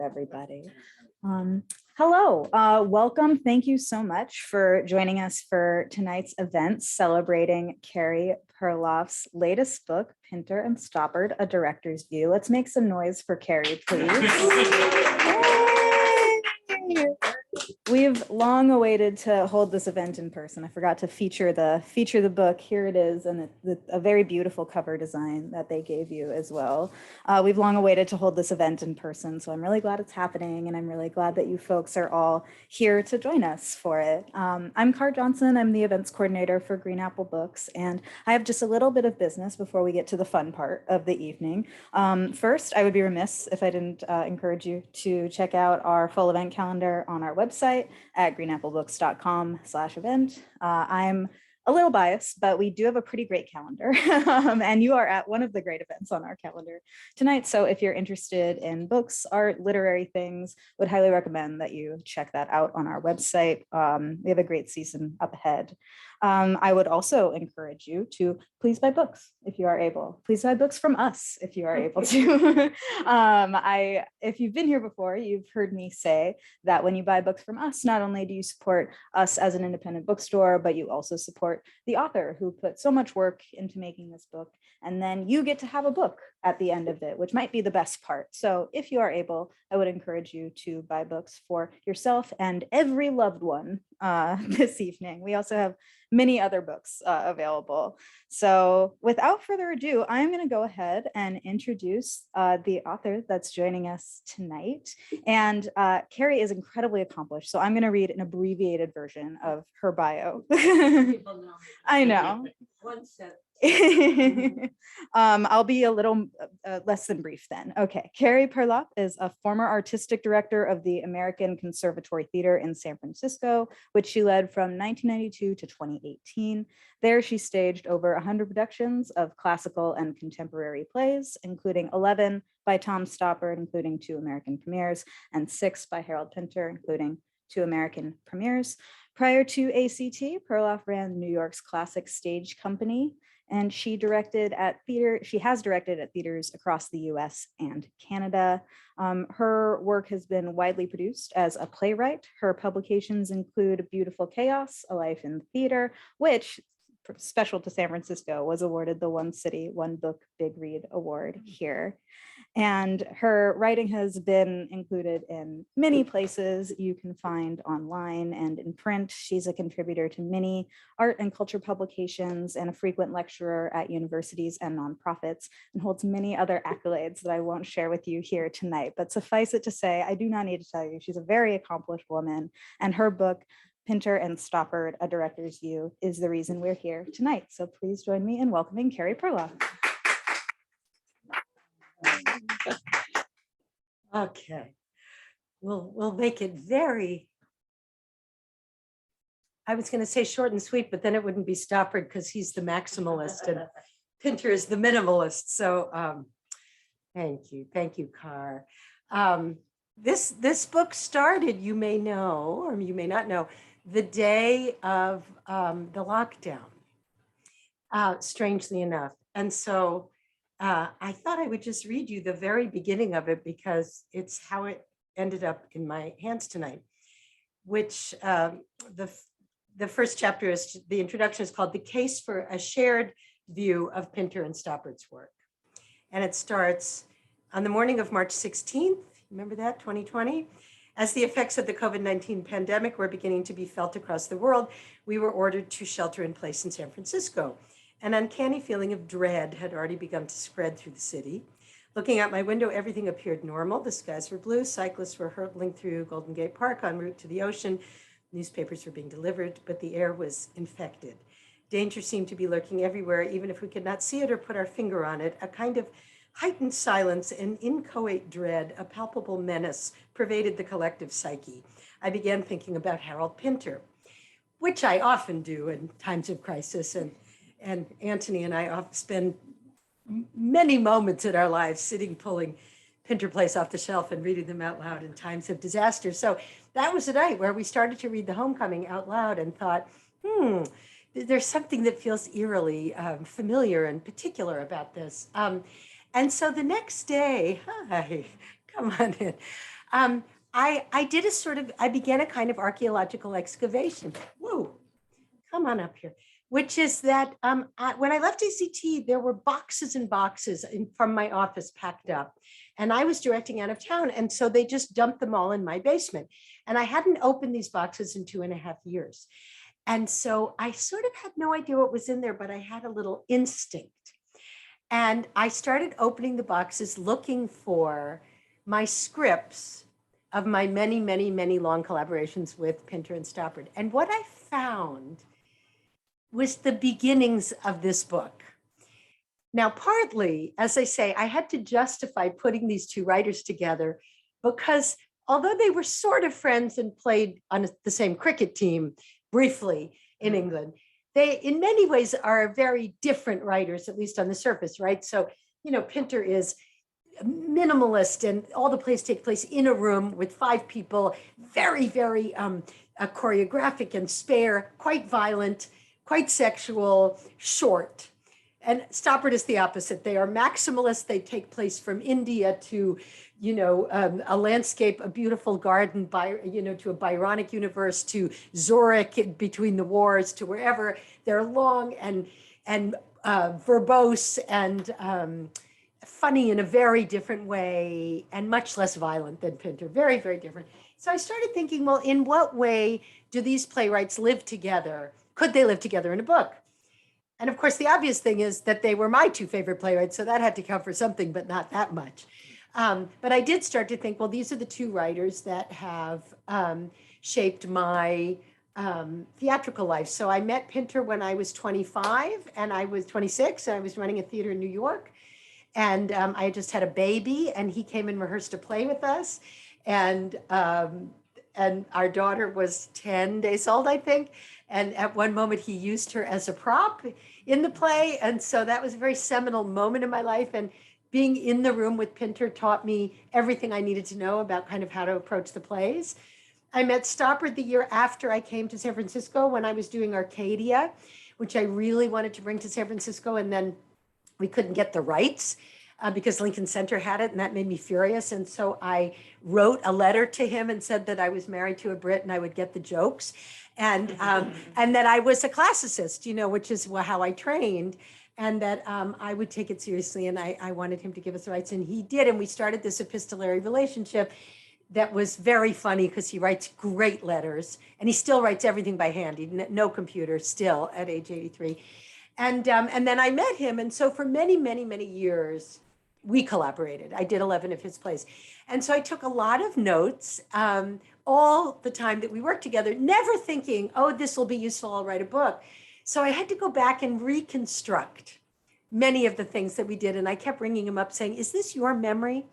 everybody. Hello, welcome. Thank you so much for joining us for tonight's event celebrating Carey Perloff's latest book, Pinter and Stoppard, A Director's View. Let's make some noise for Carey, please. We've long awaited to hold this event in person. I forgot to feature the book. Here it is, and a very beautiful cover design that they gave you as well. We've long awaited to hold this event in person, so I'm really glad it's happening, and I'm really glad that you folks are all here to join us for it. I'm Car Johnson. I'm the events coordinator for Green Apple Books, and I have just a little bit of business before we get to the fun part of the evening. First, I would be remiss if I didn't encourage you to check out our full event calendar on our website at greenapplebooks.com/event. I'm a little biased, but we do have a pretty great calendar and you are at one of the great events on our calendar tonight. So if you're interested in books, art, literary things, would highly recommend that you check that out on our website. We have a great season up ahead. I would also encourage you to please buy books if you are able. Please buy books from us if you are able to. If you've been here before, you've heard me say that when you buy books from us, not only do you support us as an independent bookstore, but you also support the author who put so much work into making this book. And then you get to have a book at the end of it, which might be the best part. So if you are able, I would encourage you to buy books for yourself and every loved one this evening. We also have many other books available. So without further ado, I'm going to go ahead and introduce the author that's joining us tonight. And Carey is incredibly accomplished. So I'm going to read an abbreviated version of her bio. I know. One sentence. I'll be a little less than brief then. Okay, Carey Perloff is a former artistic director of the American Conservatory Theater in San Francisco, which she led from 1992 to 2018. There, she staged over 100 productions of classical and contemporary plays, including 11 by Tom Stoppard, including 2 American premieres, and 6 by Harold Pinter, including 2 American premieres. Prior to ACT, Perloff ran New York's Classic Stage Company, and she has directed at theaters across the US and Canada. Her work has been widely produced as a playwright. Her publications include Beautiful Chaos, A Life in Theater, which, special to San Francisco, was awarded the One City, One Book, Big Read Award here. And her writing has been included in many places you can find online and in print. She's a contributor to many art and culture publications and a frequent lecturer at universities and nonprofits, and holds many other accolades that I won't share with you here tonight. But suffice it to say, I do not need to tell you, she's a very accomplished woman, and her book, Pinter and Stoppard, A Director's View, is the reason we're here tonight. So please join me in welcoming Carey Perloff. Okay, we'll make it very, I was going to say short and sweet, but then it wouldn't be Stoppard because he's the maximalist and Pinter is the minimalist. So thank you, Car. This book started, you may know, or you may not know, the day of the lockdown, strangely enough. And so I thought I would just read you the very beginning of it because it's how it ended up in my hands tonight, which the first chapter is, the introduction is called The Case for a Shared View of Pinter and Stoppard's Work. And it starts on the morning of March 16th, remember that, 2020? As the effects of the COVID-19 pandemic were beginning to be felt across the world, we were ordered to shelter in place in San Francisco. An uncanny feeling of dread had already begun to spread through the city. Looking out my window, everything appeared normal. The skies were blue, cyclists were hurtling through Golden Gate Park en route to the ocean, newspapers were being delivered, but the air was infected. Danger seemed to be lurking everywhere, even if we could not see it or put our finger on it. A kind of heightened silence and inchoate dread, a palpable menace, pervaded the collective psyche. I began thinking about Harold Pinter, which I often do in times of crisis, and Anthony and I often spend many moments in our lives sitting, pulling Pinter plays off the shelf and reading them out loud in times of disaster. So that was the night where we started to read The Homecoming out loud and thought, there's something that feels eerily familiar and particular about this. And so the next day, hi, come on in. I did a sort of, I began a kind of archaeological excavation. Whoa, come on up here. Which is that when I left ACT, there were boxes and boxes from my office packed up. And I was directing out of town. And so they just dumped them all in my basement. And I hadn't opened these boxes in 2.5 years. And so I sort of had no idea what was in there, but I had a little instinct. And I started opening the boxes looking for my scripts of my many, many, many long collaborations with Pinter and Stoppard. And what I found was the beginnings of this book. Now, partly, as I say, I had to justify putting these two writers together because although they were sort of friends and played on the same cricket team briefly in England, they in many ways are very different writers, at least on the surface, right? So, Pinter is minimalist and all the plays take place in a room with 5 people, very, very choreographic and spare, quite violent, quite sexual, short. And Stoppard is the opposite. They are maximalist. They take place from India to, a landscape, a beautiful garden, to a Byronic universe, to Zurich between the wars, to wherever. They're long and verbose and funny in a very different way and much less violent than Pinter. Very, very different. So I started thinking, well, in what way do these playwrights live together? Could they live together in a book? And of course, the obvious thing is that they were my 2 favorite playwrights, so that had to count for something, but not that much. But I did start to think, well, these are the 2 writers that have shaped my theatrical life. So I met Pinter when I was 25 and I was 26, and I was running a theater in New York. And I just had a baby, and he came and rehearsed a play with us. And our daughter was 10 days old, I think. And at one moment he used her as a prop in the play. And so that was a very seminal moment in my life. And being in the room with Pinter taught me everything I needed to know about kind of how to approach the plays. I met Stoppard the year after I came to San Francisco when I was doing Arcadia, which I really wanted to bring to San Francisco. And then we couldn't get the rights because Lincoln Center had it, and that made me furious. And so I wrote a letter to him and said that I was married to a Brit and I would get the jokes. And that I was a classicist, which is how I trained, and that I would take it seriously. And I wanted him to give us the rights, and he did. And we started this epistolary relationship that was very funny because he writes great letters, and he still writes everything by hand. No computer still at age 83. And then I met him. And so for many, many, many years, we collaborated. I did 11 of his plays. And so I took a lot of notes all the time that we worked together, never thinking, oh, this will be useful, I'll write a book. So I had to go back and reconstruct many of the things that we did. And I kept ringing him up saying, is this your memory?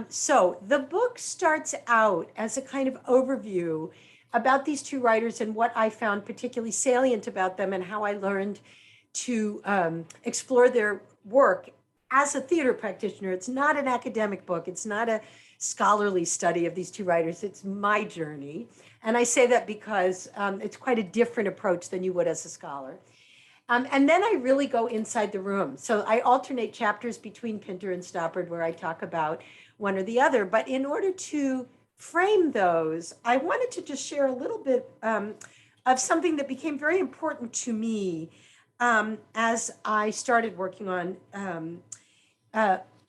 So the book starts out as a kind of overview about these 2 writers and what I found particularly salient about them and how I learned to explore their work as a theater practitioner. It's not an academic book. It's not a scholarly study of these 2 writers. It's my journey. And I say that because it's quite a different approach than you would as a scholar. And then I really go inside the room. So I alternate chapters between Pinter and Stoppard where I talk about one or the other. But in order to frame those, I wanted to just share a little bit of something that became very important to me as I started working on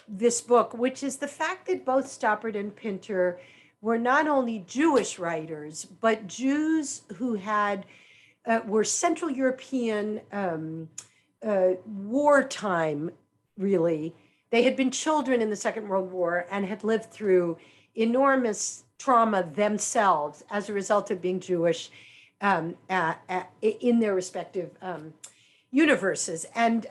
this book, which is the fact that both Stoppard and Pinter were not only Jewish writers, but Jews who were Central European wartime, really. They had been children in the Second World War and had lived through enormous trauma themselves as a result of being Jewish in their respective universes. And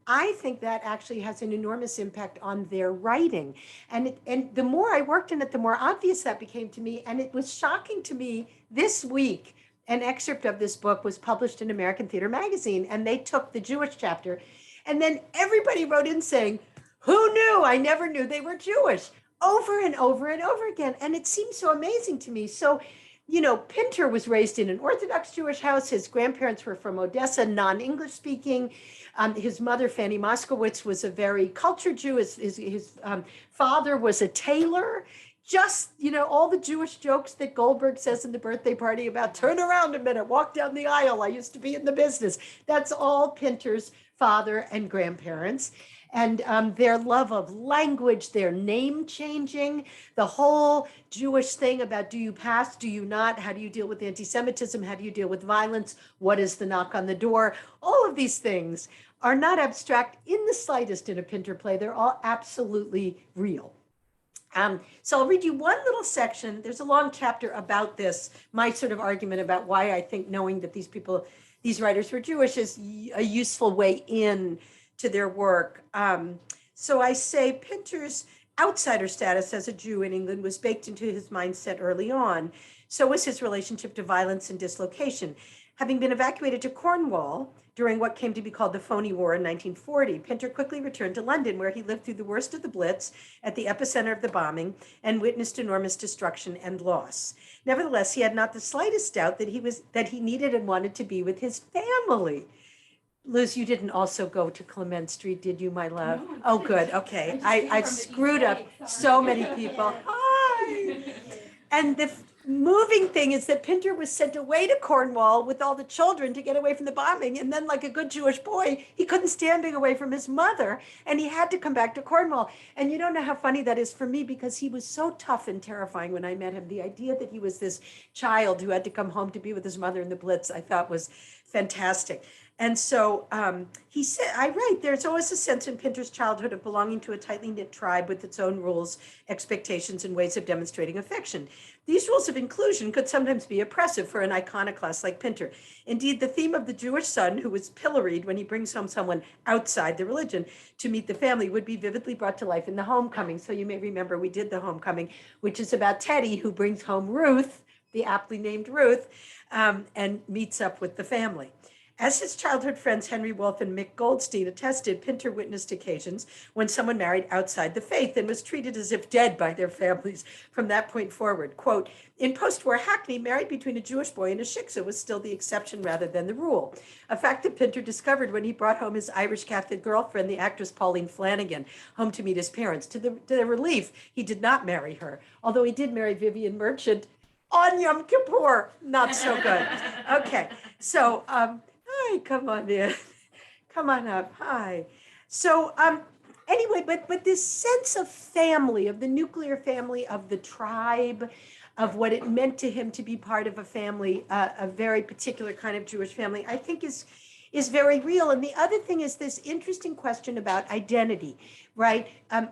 I think that actually has an enormous impact on their writing. And the more I worked in it, the more obvious that became to me. And it was shocking to me this week. An excerpt of this book was published in American Theater Magazine, and they took the Jewish chapter. And then everybody wrote in saying, who knew? I never knew they were Jewish, over and over and over again. And it seemed so amazing to me. So, Pinter was raised in an Orthodox Jewish house. His grandparents were from Odessa, non-English speaking. His mother, Fanny Moskowitz, was a very cultured Jew. His father was a tailor. just, all the Jewish jokes that Goldberg says in The Birthday Party about turn around a minute, walk down the aisle, I used to be in the business. That's all Pinter's father and grandparents. And their love of language, their name changing, the whole Jewish thing about do you pass, do you not, how do you deal with anti-Semitism, how do you deal with violence, what is the knock on the door, all of these things are not abstract in the slightest in a Pinter play. They're all absolutely real. So I'll read you one little section. There's a long chapter about this, my sort of argument about why I think knowing that these writers were Jewish is a useful way in to their work. So I say Pinter's outsider status as a Jew in England was baked into his mindset early on. So was his relationship to violence and dislocation. Having been evacuated to Cornwall during what came to be called the Phony War in 1940, Pinter quickly returned to London, where he lived through the worst of the Blitz at the epicenter of the bombing and witnessed enormous destruction and loss. Nevertheless, he had not the slightest doubt that he needed and wanted to be with his family. Liz, you didn't also go to Clement Street, did you, my love? No, Oh, good. Okay. I've screwed up so many people. Hi. And the moving thing is that Pinter was sent away to Cornwall with all the children to get away from the bombing. And then, like a good Jewish boy, he couldn't stand being away from his mother. And he had to come back to Cornwall. And you don't know how funny that is for me, because he was so tough and terrifying when I met him. The idea that he was this child who had to come home to be with his mother in the Blitz, I thought was fantastic. And so he said, I write, there's always a sense in Pinter's childhood of belonging to a tightly knit tribe with its own rules, expectations, and ways of demonstrating affection. These rules of inclusion could sometimes be oppressive for an iconoclast like Pinter. Indeed, the theme of the Jewish son who was pilloried when he brings home someone outside the religion to meet the family would be vividly brought to life in The Homecoming. So you may remember we did The Homecoming, which is about Teddy, who brings home Ruth, the aptly named Ruth, and meets up with the family. As his childhood friends Henry Wolfe and Mick Goldstein attested, Pinter witnessed occasions when someone married outside the faith and was treated as if dead by their families from that point forward. Quote, in post-war Hackney, married between a Jewish boy and a shiksa was still the exception rather than the rule. A fact that Pinter discovered when he brought home his Irish Catholic girlfriend, the actress Pauline Flanagan, home to meet his parents. To their relief, he did not marry her, although he did marry Vivian Merchant on Yom Kippur. Not so good. Okay, so, hi, come on in. Come on up. Hi. So anyway, but this sense of family, of the nuclear family, of the tribe, of what it meant to him to be part of a family, a very particular kind of Jewish family, I think is very real. And the other thing is this interesting question about identity, right?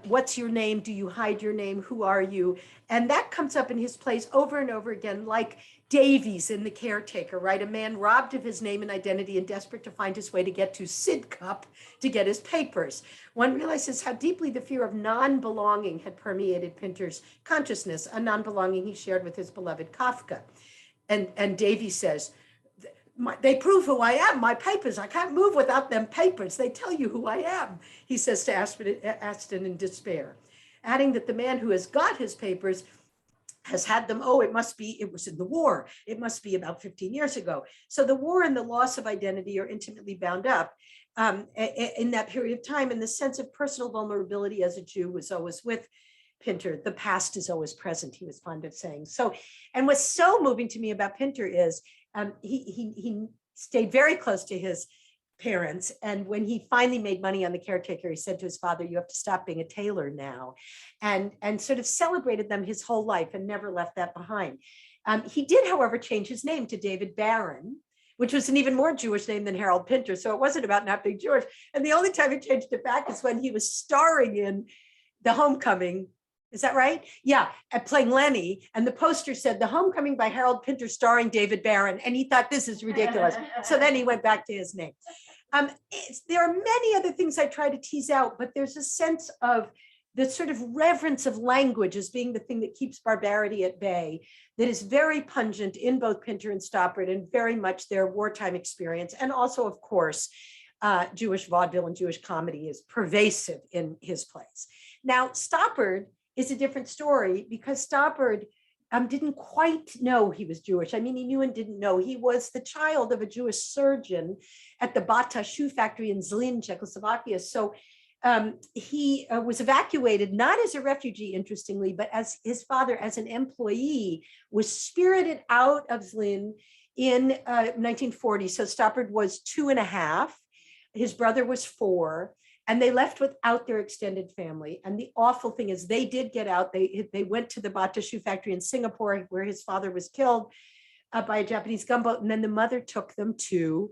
What's your name? Do you hide your name? Who are you? And that comes up in his plays over and over again, like Davies in The Caretaker, right? A man robbed of his name and identity and desperate to find his way to get to Sidcup to get his papers. One realizes how deeply the fear of non-belonging had permeated Pinter's consciousness, a non-belonging he shared with his beloved Kafka. And Davies says, they prove who I am, my papers. I can't move without them papers. They tell you who I am, he says to Aston in despair, adding that the man who has got his papers has had them, it was in the war. It must be about 15 years ago. So the war and the loss of identity are intimately bound up in that period of time. And the sense of personal vulnerability as a Jew was always with Pinter. The past is always present, he was fond of saying. So, and what's so moving to me about Pinter is he stayed very close to his parents. And when he finally made money on The Caretaker, he said to his father, you have to stop being a tailor now, and sort of celebrated them his whole life and never left that behind. He did, however, change his name to David Barron, which was an even more Jewish name than Harold Pinter. So it wasn't about not being Jewish. And the only time he changed it back is when he was starring in The Homecoming. Is that right? Yeah, at playing Lenny. And the poster said, The Homecoming by Harold Pinter starring David Barron. And he thought, this is ridiculous. So then he went back to his name. There are many other things I try to tease out, but there's a sense of the sort of reverence of language as being the thing that keeps barbarity at bay that is very pungent in both Pinter and Stoppard, and very much their wartime experience. And also, of course, Jewish vaudeville and Jewish comedy is pervasive in his plays. Now, Stoppard is a different story, because Stoppard didn't quite know he was Jewish. I mean, he knew and didn't know. He was the child of a Jewish surgeon at the Bata shoe factory in Zlin, Czechoslovakia. So he was evacuated, not as a refugee, interestingly, but as his father, as an employee, was spirited out of Zlin in 1940. So Stoppard was 2.5. His brother was 4. And they left without their extended family. And the awful thing is they did get out. They went to the Bata shoe factory in Singapore where his father was killed by a Japanese gunboat. And then the mother took them to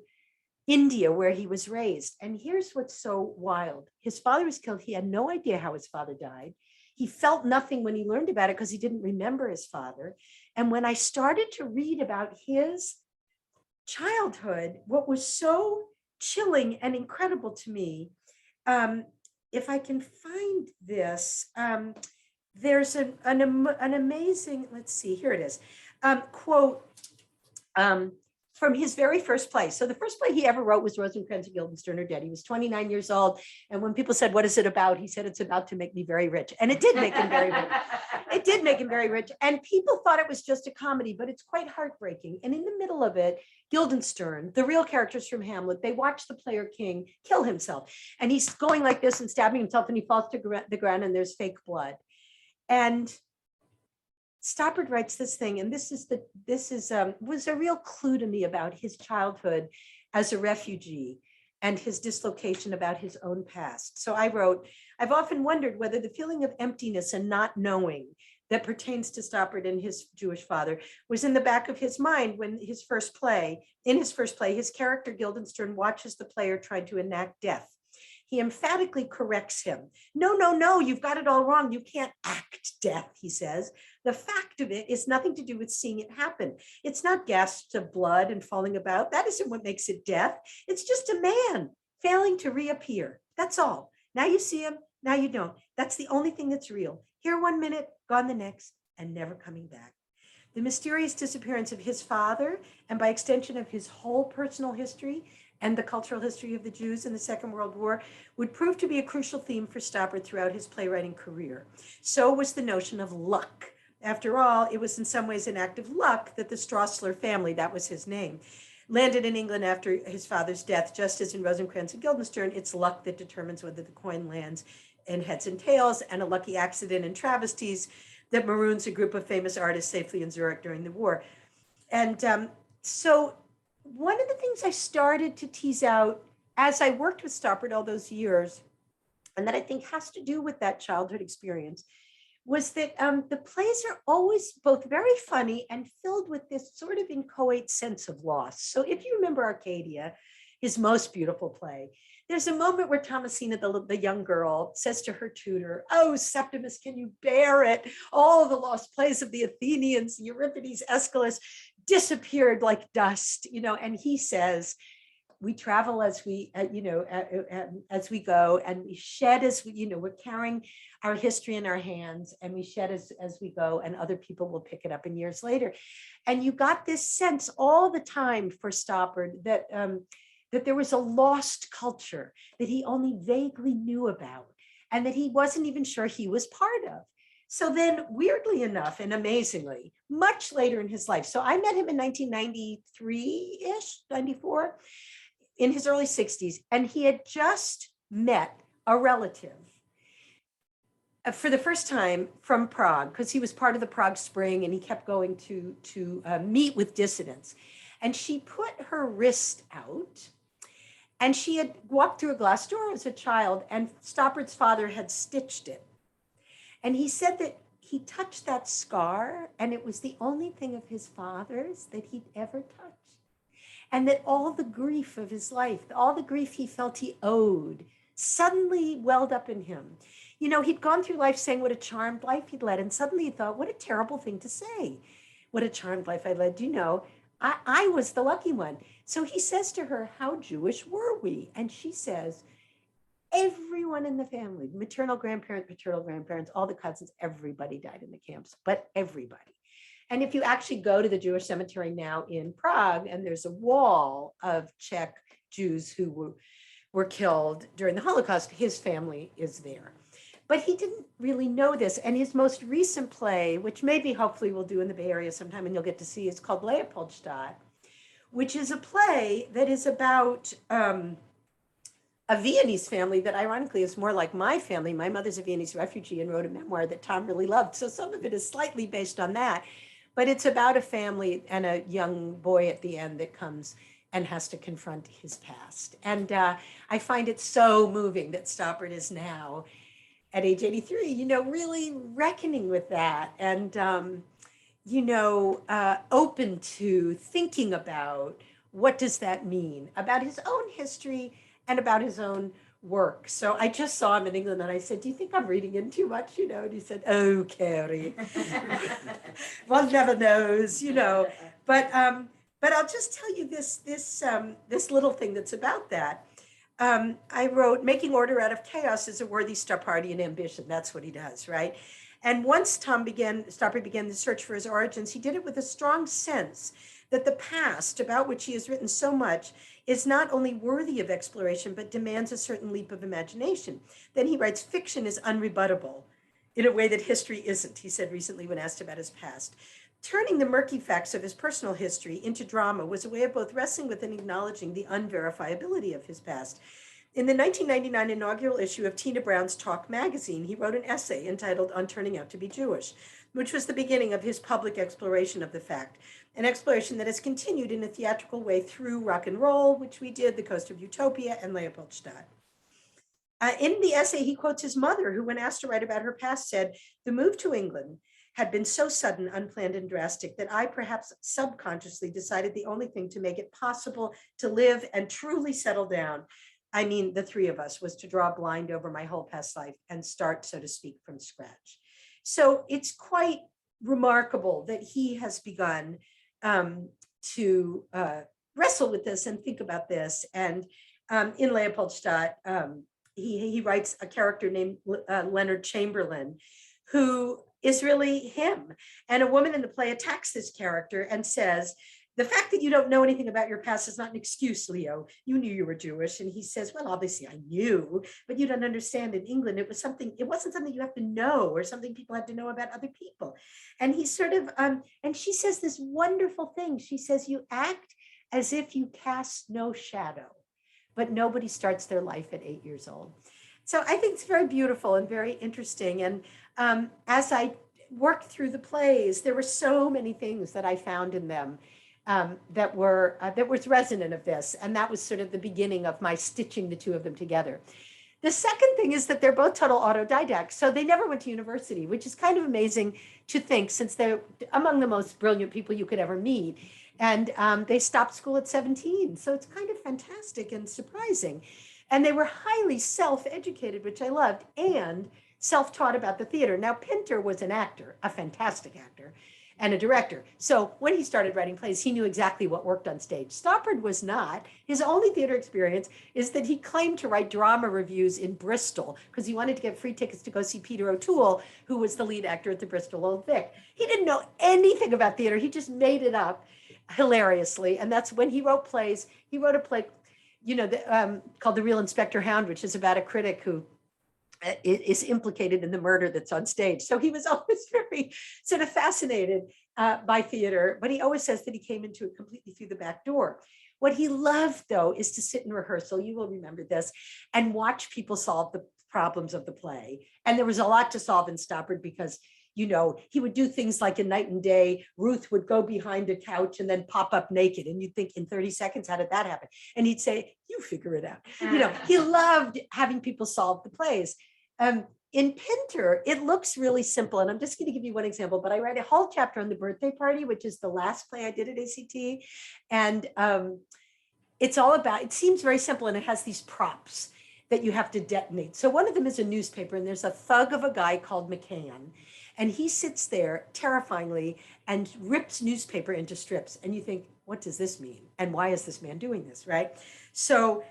India, where he was raised. And here's what's so wild. His father was killed. He had no idea how his father died. He felt nothing when he learned about it because he didn't remember his father. And when I started to read about his childhood, what was so chilling and incredible to me, if I can find this, there's an amazing, let's see, here it is, quote, from his very first play. So the first play he ever wrote was Rosencrantz and Guildenstern Are Dead. He was 29 years old. And when people said, what is it about? He said, it's about to make me very rich. And it did make him very rich. It did make him very rich. And people thought it was just a comedy, but it's quite heartbreaking. And in the middle of it, Guildenstern, the real characters from Hamlet, they watch the player king kill himself. And he's going like this and stabbing himself, and he falls to the ground and there's fake blood. And Stoppard writes this thing, and this was a real clue to me about his childhood as a refugee and his dislocation about his own past. So I wrote, I've often wondered whether the feeling of emptiness and not knowing that pertains to Stoppard and his Jewish father was in the back of his mind when in his first play, his character Guildenstern watches the player try to enact death. He emphatically corrects him. No, you've got it all wrong. You can't act death, he says. The fact of it is nothing to do with seeing it happen. It's not gasps of blood and falling about. That isn't what makes it death. It's just a man failing to reappear. That's all. Now you see him, now you don't. That's the only thing that's real. Here 1 minute, gone the next, and never coming back. The mysterious disappearance of his father, and by extension of his whole personal history, and the cultural history of the Jews in the Second World War, would prove to be a crucial theme for Stoppard throughout his playwriting career. So was the notion of luck. After all, it was in some ways an act of luck that the Straussler family, that was his name, landed in England after his father's death. Just as in Rosencrantz and Guildenstern, it's luck that determines whether the coin lands in Heads and Tails, and a lucky accident in Travesties that maroons a group of famous artists safely in Zurich during the war. And so one of the things I started to tease out as I worked with Stoppard all those years, and that I think has to do with that childhood experience, was that the plays are always both very funny and filled with this sort of inchoate sense of loss. So if you remember Arcadia, his most beautiful play, there's a moment where Thomasina, the young girl, says to her tutor, "Oh, Septimus, can you bear it? All the lost plays of the Athenians, Euripides, Aeschylus, disappeared like dust," and he says, we travel as we, as we go, and we shed as we, we're carrying our history in our hands, and we shed as we go, and other people will pick it up in years later. And you got this sense all the time for Stoppard that there was a lost culture that he only vaguely knew about, and that he wasn't even sure he was part of. So then, weirdly enough and amazingly, much later in his life, so I met him in 1993-ish, 94, in his early 60s, and he had just met a relative for the first time from Prague, because he was part of the Prague Spring, and he kept going to meet with dissidents. And she put her wrist out, and she had walked through a glass door as a child, and Stoppard's father had stitched it. And he said that he touched that scar, and it was the only thing of his father's that he'd ever touched. And that all the grief of his life, all the grief he felt he owed, suddenly welled up in him. He'd gone through life saying what a charmed life he'd led, and suddenly he thought, what a terrible thing to say. What a charmed life I led. I was the lucky one. So he says to her, how Jewish were we? And she says, everyone in the family, maternal grandparents, paternal grandparents, all the cousins, everybody died in the camps, but everybody. And if you actually go to the Jewish cemetery now in Prague, and there's a wall of Czech Jews who were killed during the Holocaust, his family is there. But he didn't really know this. And his most recent play, which maybe hopefully we'll do in the Bay Area sometime and you'll get to see, is called Leopoldstadt, which is a play that is about a Viennese family that ironically is more like my family. My mother's a Viennese refugee and wrote a memoir that Tom really loved. So some of it is slightly based on that, but it's about a family and a young boy at the end that comes and has to confront his past. And I find it so moving that Stoppard is now at age 83, really reckoning with that and, open to thinking about what does that mean about his own history and about his own work. So I just saw him in England and I said, do you think I'm reading in too much? And he said, oh, Carey, one never knows, but I'll just tell you this little thing that's about that. I wrote, making order out of chaos is a worthy Stoppardian ambition. That's what he does, right? And once Stoppard began the search for his origins, he did it with a strong sense that the past, about which he has written so much, is not only worthy of exploration, but demands a certain leap of imagination. Then he writes, fiction is unrebuttable in a way that history isn't, he said recently when asked about his past. Turning the murky facts of his personal history into drama was a way of both wrestling with and acknowledging the unverifiability of his past. In the 1999 inaugural issue of Tina Brown's Talk magazine, he wrote an essay entitled On Turning Out to Be Jewish, which was the beginning of his public exploration of the fact, an exploration that has continued in a theatrical way through Rock and Roll, which we did, The Coast of Utopia, and Leopoldstadt. In the essay, he quotes his mother, who, when asked to write about her past, said, the move to England had been so sudden, unplanned, and drastic that I perhaps subconsciously decided the only thing to make it possible to live and truly settle down, I mean, the three of us, was to draw a blind over my whole past life and start, so to speak, from scratch. So it's quite remarkable that he has begun to wrestle with this and think about this. And in Leopoldstadt, he writes a character named Leonard Chamberlain, who is really him. And a woman in the play attacks this character and says, the fact that you don't know anything about your past is not an excuse, Leo. You knew you were Jewish. And he says, well, obviously I knew, but you don't understand. In England, it wasn't something you have to know or something people had to know about other people. And he sort of, and she says this wonderful thing. She says, you act as if you cast no shadow, but nobody starts their life at 8 years old. So I think it's very beautiful and very interesting. And as I worked through the plays, there were so many things that I found in them that was resonant of this. And that was sort of the beginning of my stitching the two of them together. The second thing is that they're both total autodidacts. So they never went to university, which is kind of amazing to think, since they're among the most brilliant people you could ever meet. And they stopped school at 17. So it's kind of fantastic and surprising. And they were highly self-educated, which I loved, and self-taught about the theater. Now, Pinter was an actor, a fantastic actor, and a director. So when he started writing plays, he knew exactly what worked on stage. Stoppard was not. His only theater experience is that he claimed to write drama reviews in Bristol because he wanted to get free tickets to go see Peter O'Toole, who was the lead actor at the Bristol Old Vic. He didn't know anything about theater. He just made it up hilariously. And that's when he wrote plays. He wrote a play, called The Real Inspector Hound, which is about a critic who is implicated in the murder that's on stage. So he was always very sort of fascinated by theater, but he always says that he came into it completely through the back door. What he loved, though, is to sit in rehearsal, you will remember this, and watch people solve the problems of the play. And there was a lot to solve in Stoppard because, he would do things like in Night and Day, Ruth would go behind a couch and then pop up naked. And you'd think, in 30 seconds, how did that happen? And he'd say, you figure it out. He loved having people solve the plays. In Pinter, it looks really simple. And I'm just going to give you one example, but I write a whole chapter on The Birthday Party, which is the last play I did at ACT. And it's all about, it seems very simple, and it has these props that you have to detonate. So one of them is a newspaper, and there's a thug of a guy called McCann. And he sits there terrifyingly and rips newspaper into strips. And you think, what does this mean? And why is this man doing this, right? So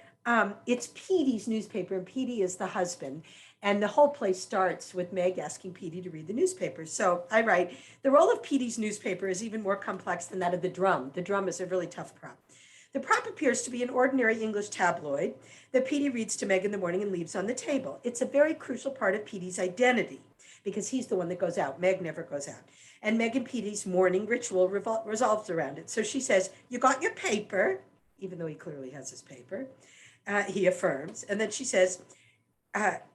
it's Petey's newspaper, and Petey is the husband. And the whole play starts with Meg asking Petey to read the newspaper. So I write, the role of Petey's newspaper is even more complex than that of the drum. The drum is a really tough prop. The prop appears to be an ordinary English tabloid that Petey reads to Meg in the morning and leaves on the table. It's a very crucial part of Petey's identity because he's the one that goes out. Meg never goes out. And Meg and Petey's morning ritual revolves around it. So she says, you got your paper, even though he clearly has his paper. he affirms. And then she says,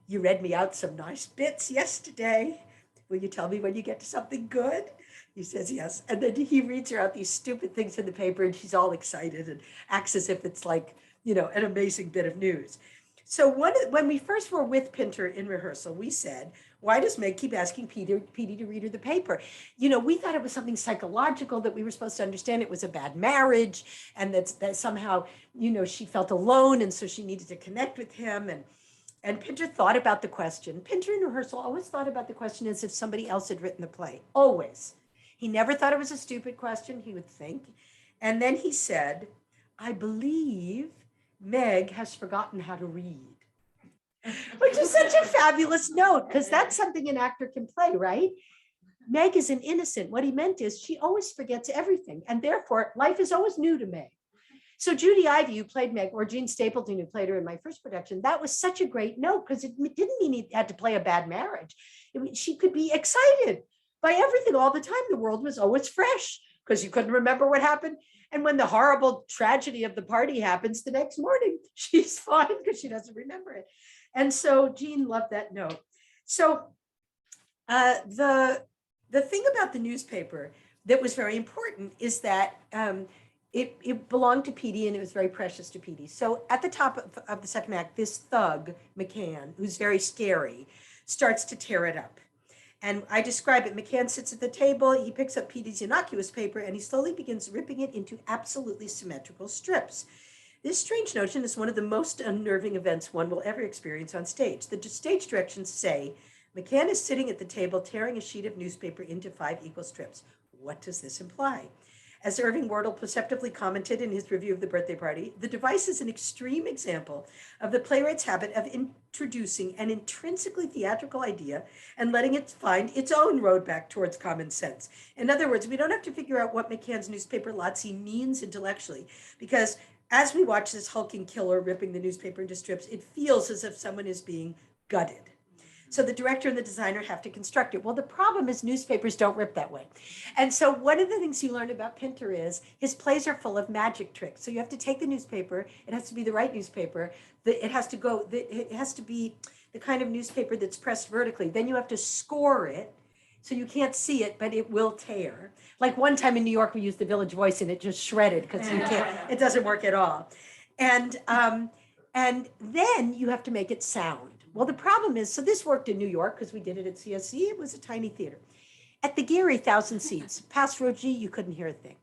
you read me out some nice bits yesterday. Will you tell me when you get to something good? He says yes. And then he reads her out these stupid things in the paper, and she's all excited and acts as if it's like, an amazing bit of news. So when we first were with Pinter in rehearsal, we said, why does Meg keep asking Petey to read her the paper? We thought it was something psychological, that we were supposed to understand it was a bad marriage, and that somehow, she felt alone, and so she needed to connect with him. And Pinter thought about the question. Pinter in rehearsal always thought about the question as if somebody else had written the play, always. He never thought it was a stupid question, he would think. And then he said, I believe Meg has forgotten how to read. Which is such a fabulous note, because that's something an actor can play, right? Meg is an innocent. What he meant is she always forgets everything, and therefore life is always new to Meg. So Judy Ivey, who played Meg, or Jean Stapleton, who played her in my first production, that was such a great note, because it didn't mean he had to play a bad marriage. She could be excited by everything all the time. The world was always fresh, because you couldn't remember what happened. And when the horrible tragedy of the party happens the next morning, she's fine because she doesn't remember it. And so Jean loved that note. So the thing about the newspaper that was very important is that it belonged to Petey, and it was very precious to Petey. So at the top of the second act, this thug, McCann, who's very scary, starts to tear it up. And I describe it. McCann sits at the table, he picks up Petey's innocuous paper, and he slowly begins ripping it into absolutely symmetrical strips. This strange notion is one of the most unnerving events one will ever experience on stage. The stage directions say, McCann is sitting at the table tearing a sheet of newspaper into 5 equal strips. What does this imply? As Irving Wardle perceptively commented in his review of The Birthday Party, the device is an extreme example of the playwright's habit of introducing an intrinsically theatrical idea and letting it find its own road back towards common sense. In other words, we don't have to figure out what McCann's newspaper Lotsie means intellectually, because as we watch this hulking killer ripping the newspaper into strips, it feels as if someone is being gutted. So the director and the designer have to construct it. Well, the problem is newspapers don't rip that way. And so one of the things you learn about Pinter is his plays are full of magic tricks. So you have to take the newspaper. It has to be the right newspaper. It has to be the kind of newspaper that's pressed vertically. Then you have to score it, so you can't see it, but it will tear. Like one time in New York, we used the Village Voice, and it just shredded because it doesn't work at all. And then you have to make it sound. Well, the problem is, so this worked in New York because we did it at CSC. It was a tiny theater. At the Gary, 1,000 seats. Past row G, you couldn't hear a thing.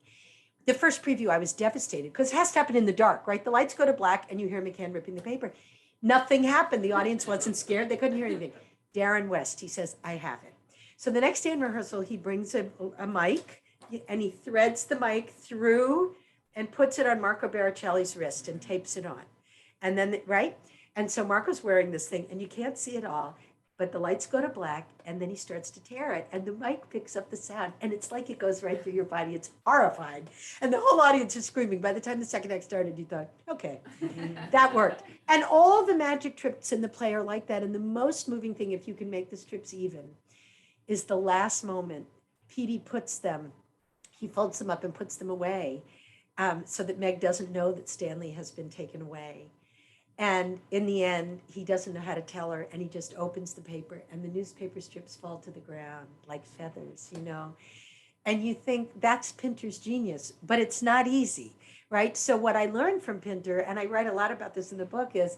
The first preview, I was devastated because it has to happen in the dark, right? The lights go to black and you hear McCann ripping the paper. Nothing happened. The audience wasn't scared. They couldn't hear anything. Darren West, he says, I have it. So the next day in rehearsal, he brings a mic and he threads the mic through and puts it on Marco Baricelli's wrist and tapes it on. And then, right? And so Marco's wearing this thing and you can't see it all, but the lights go to black and then he starts to tear it and the mic picks up the sound and it's like it goes right through your body. It's horrifying. And the whole audience is screaming. By the time the second act started, you thought, okay, that worked. And all the magic tricks in the play are like that. And the most moving thing, if you can make the strips even, is the last moment. Petey puts them, he folds them up and puts them away so that Meg doesn't know that Stanley has been taken away. And in the end, he doesn't know how to tell her, and he just opens the paper, and the newspaper strips fall to the ground like feathers, you know. And you think that's Pinter's genius, but it's not easy, right? So what I learned from Pinter, and I write a lot about this in the book, is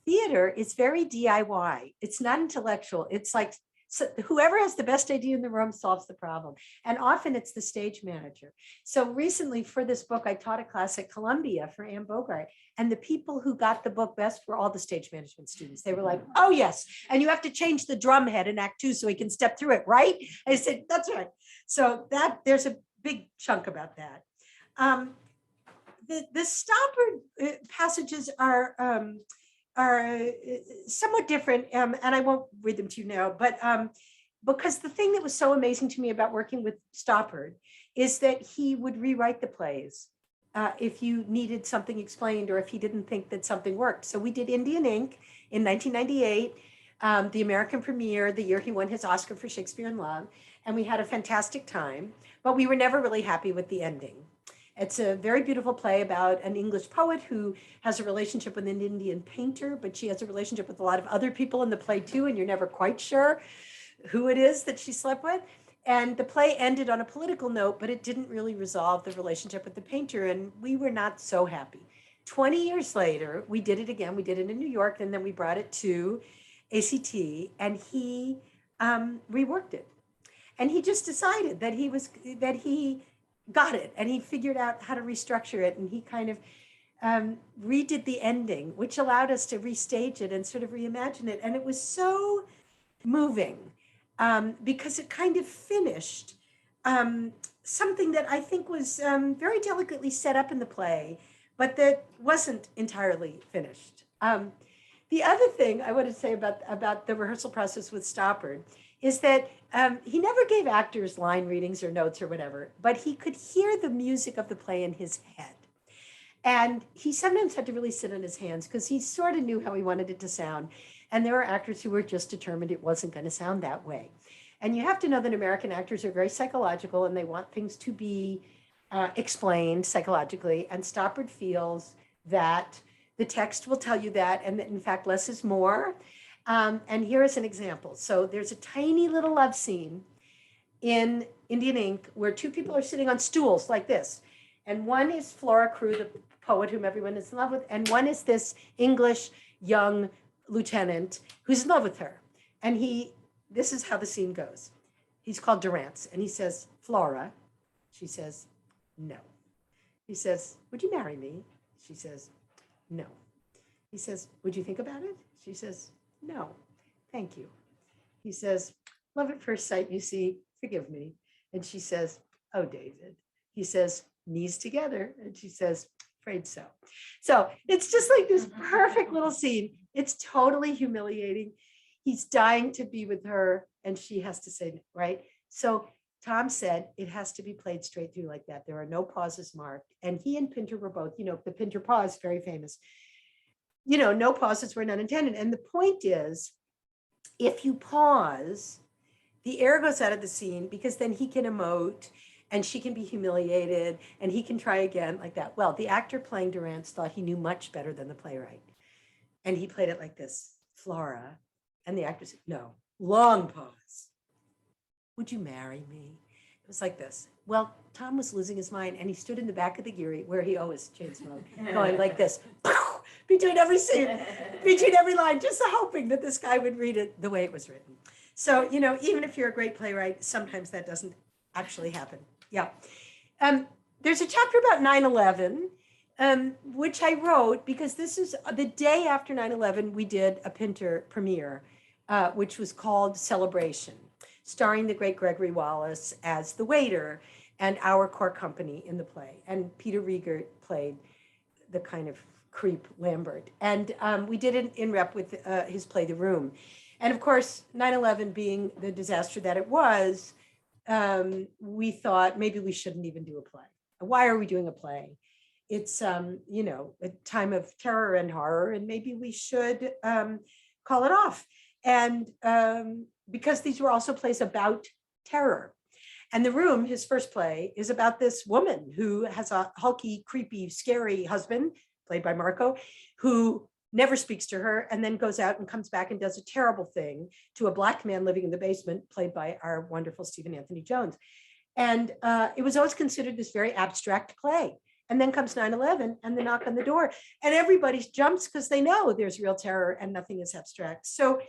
theater is very DIY. It's not intellectual. It's like, so whoever has the best idea in the room solves the problem. And often it's the stage manager. So recently for this book, I taught a class at Columbia for Anne Bogart. And the people who got the book best were all the stage management students. They were like, oh yes. And you have to change the drum head in Act 2 so he can step through it, right? I said, that's right. So there's a big chunk about that. The Stoppard passages are somewhat different, and I won't read them to you now, but because the thing that was so amazing to me about working with Stoppard is that he would rewrite the plays if you needed something explained or if he didn't think that something worked. So we did Indian Ink in 1998, the American premiere, the year he won his Oscar for Shakespeare in Love, and we had a fantastic time, but we were never really happy with the ending. It's a very beautiful play about an English poet who has a relationship with an Indian painter, but she has a relationship with a lot of other people in the play too, and you're never quite sure who it is that she slept with. And the play ended on a political note, but it didn't really resolve the relationship with the painter, and we were not so happy. 20 years later, we did it again. We did it in New York, and then we brought it to ACT, and he reworked it. And he just decided that he got it, and he figured out how to restructure it, and he kind of redid the ending, which allowed us to restage it and sort of reimagine it. And it was so moving because it kind of finished something that I think was very delicately set up in the play, but that wasn't entirely finished. The other thing I want to say about the rehearsal process with Stoppard is that he never gave actors line readings or notes or whatever, but he could hear the music of the play in his head. And he sometimes had to really sit on his hands because he sort of knew how he wanted it to sound. And there are actors who were just determined it wasn't going to sound that way. And you have to know that American actors are very psychological and they want things to be explained psychologically. And Stoppard feels that the text will tell you that, and that in fact, less is more. And here is an example. So there's a tiny little love scene in Indian Ink where two people are sitting on stools like this. And one is Flora Crew, the poet whom everyone is in love with. And one is this English young lieutenant who's in love with her. And this is how the scene goes. He's called Durrance, and he says, Flora. She says, no. He says, would you marry me? She says, no. He says, would you think about it? She says, no, thank you. He says, love at first sight, you see, forgive me. And she says, oh, David. He says, knees together. And she says, afraid so. So it's just like this perfect little scene. It's totally humiliating. He's dying to be with her, and she has to say, right? So Tom said it has to be played straight through like that. There are no pauses marked. And he and Pinter were both, the Pinter pause, very famous. No pauses were none intended. And the point is, if you pause, the air goes out of the scene because then he can emote and she can be humiliated and he can try again like that. Well, the actor playing Durrance thought he knew much better than the playwright. And he played it like this, Flora. And the actor said, no, long pause. Would you marry me? It was like this. Well, Tom was losing his mind and he stood in the back of the Geary where he always chain smoked, going like this, between every scene, between every line, just hoping that this guy would read it the way it was written. So, even if you're a great playwright, sometimes that doesn't actually happen. Yeah. There's a chapter about 9/11, which I wrote because this is the day after 9/11, we did a Pinter premiere, which was called Celebration, starring the great Gregory Wallace as the waiter and our core company in the play. And Peter Riegert played the kind of creep Lambert. And we did it in rep with his play, The Room. And of course, 9/11 being the disaster that it was, we thought maybe we shouldn't even do a play. Why are we doing a play? It's, a time of terror and horror, and maybe we should call it off. And because these were also plays about terror. And The Room, his first play, is about this woman who has a hulky, creepy, scary husband, played by Marco, who never speaks to her and then goes out and comes back and does a terrible thing to a Black man living in the basement, played by our wonderful Stephen Anthony Jones. And it was always considered this very abstract play. And then comes 9/11 and the knock on the door, and everybody jumps because they know there's real terror and nothing is abstract. So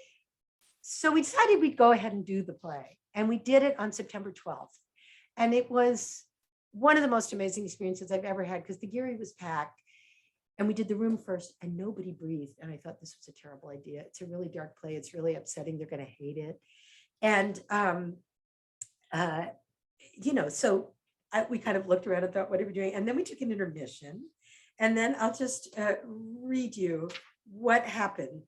we decided we'd go ahead and do the play, and we did it on September 12th. And it was one of the most amazing experiences I've ever had because the Geary was packed. And we did The Room first and nobody breathed. And I thought this was a terrible idea. It's a really dark play. It's really upsetting. They're going to hate it. And, so we kind of looked around and thought, what are we doing? And then we took an intermission. And then I'll just read you what happened.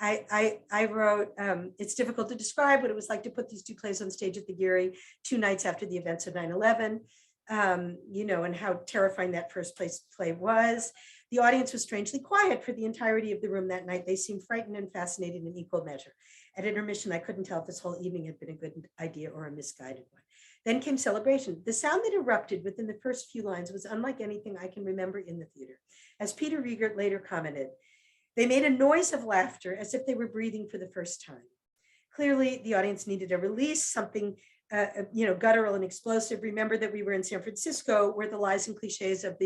I wrote, it's difficult to describe what it was like to put these two plays on stage at the Geary 2 nights after the events of 9/11, and how terrifying that first play was. The audience was strangely quiet for the entirety of The Room that night. They seemed frightened and fascinated in equal measure. At intermission, I couldn't tell if this whole evening had been a good idea or a misguided one. Then came celebration. The sound that erupted within the first few lines was unlike anything I can remember in the theater. As Peter Riegert later commented, they made a noise of laughter as if they were breathing for the first time. Clearly, the audience needed a release, something guttural and explosive. Remember that we were in San Francisco, where the lies and cliches of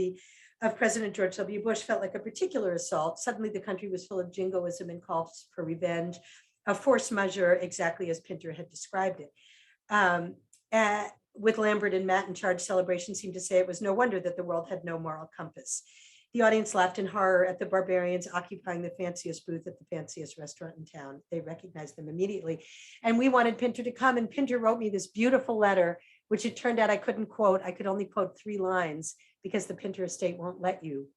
President George W. Bush felt like a particular assault. Suddenly, the country was full of jingoism and calls for revenge, a force majeure, exactly as Pinter had described it. With Lambert and Matt in charge, celebration seemed to say it was no wonder that the world had no moral compass. The audience laughed in horror at the barbarians occupying the fanciest booth at the fanciest restaurant in town. They recognized them immediately. And we wanted Pinter to come, and Pinter wrote me this beautiful letter, which it turned out I couldn't quote. I could only quote 3 lines because the Pinter estate won't let you.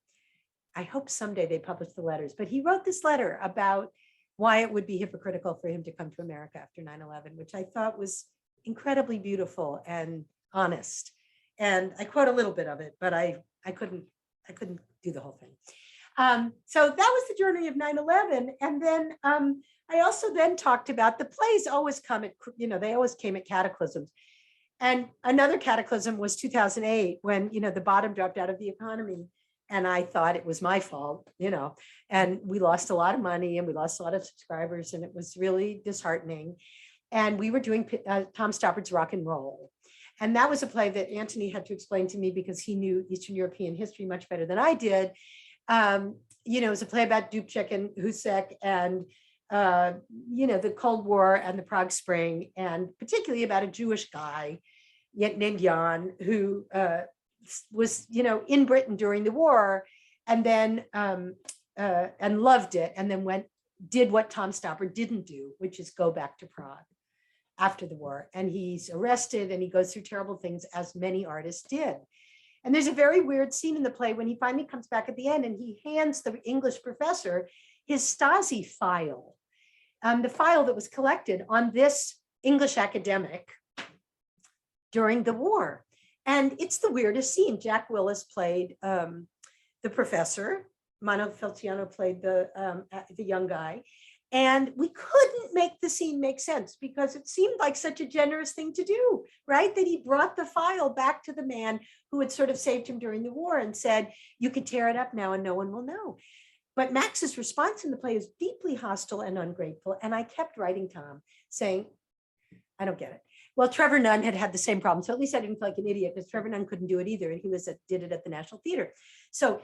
I hope someday they publish the letters, but he wrote this letter about why it would be hypocritical for him to come to America after 9/11, which I thought was incredibly beautiful and honest. And I quote a little bit of it, but I couldn't do the whole thing. So that was the journey of 9/11. And then I also then talked about the plays always come at, they always came at cataclysms. And another cataclysm was 2008 when, the bottom dropped out of the economy. And I thought it was my fault, and we lost a lot of money and we lost a lot of subscribers, and it was really disheartening. And we were doing Tom Stoppard's Rock and Roll. And that was a play that Anthony had to explain to me because he knew Eastern European history much better than I did. It was a play about Dubček and Husek and, the Cold War and the Prague Spring, and particularly about a Jewish guy named Jan who was, in Britain during the war, and then and loved it, and then did what Tom Stoppard didn't do, which is go back to Prague after the war. And he's arrested and he goes through terrible things, as many artists did. And there's a very weird scene in the play when he finally comes back at the end and he hands the English professor his Stasi file, the file that was collected on this English academic during the war. And it's the weirdest scene. Jack Willis played the professor. Mano Felciano played the young guy. And we couldn't make the scene make sense because it seemed like such a generous thing to do, right? That he brought the file back to the man who had sort of saved him during the war and said, you can tear it up now and no one will know. But Max's response in the play is deeply hostile and ungrateful. And I kept writing Tom saying, I don't get it. Well, Trevor Nunn had the same problem. So at least I didn't feel like an idiot because Trevor Nunn couldn't do it either. And he did it at the National Theater. So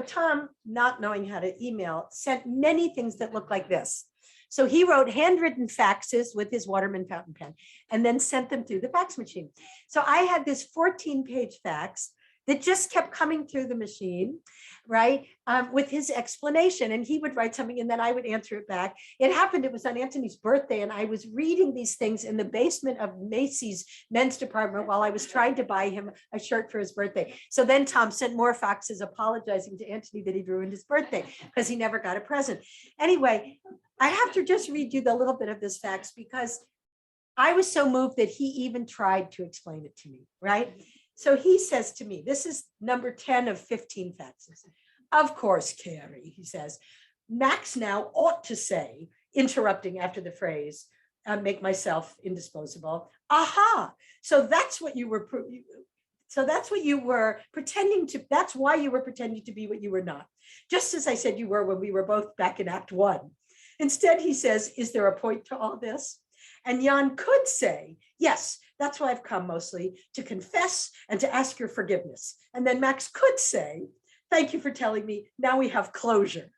Tom, not knowing how to email, sent many things that look like this. So he wrote handwritten faxes with his Waterman fountain pen and then sent them through the fax machine. So I had this 14-page fax that just kept coming through the machine, right, with his explanation. And he would write something and then I would answer it back. It happened, it was on Anthony's birthday, and I was reading these things in the basement of Macy's men's department while I was trying to buy him a shirt for his birthday. So then Tom sent more faxes apologizing to Anthony that he'd ruined his birthday because he never got a present. Anyway, I have to just read you the little bit of this fax because I was so moved that he even tried to explain it to me, right? So he says to me, this is number 10 of 15 faxes. Of course, Carey, he says, Max now ought to say, interrupting after the phrase, make myself indisposable. Aha, so that's what you were, pretending to, that's why you were pretending to be what you were not. Just as I said you were when we were both back in Act 1. Instead, he says, is there a point to all this? And Jan could say, yes, that's why I've come mostly to confess and to ask your forgiveness. And then Max could say, thank you for telling me. Now we have closure.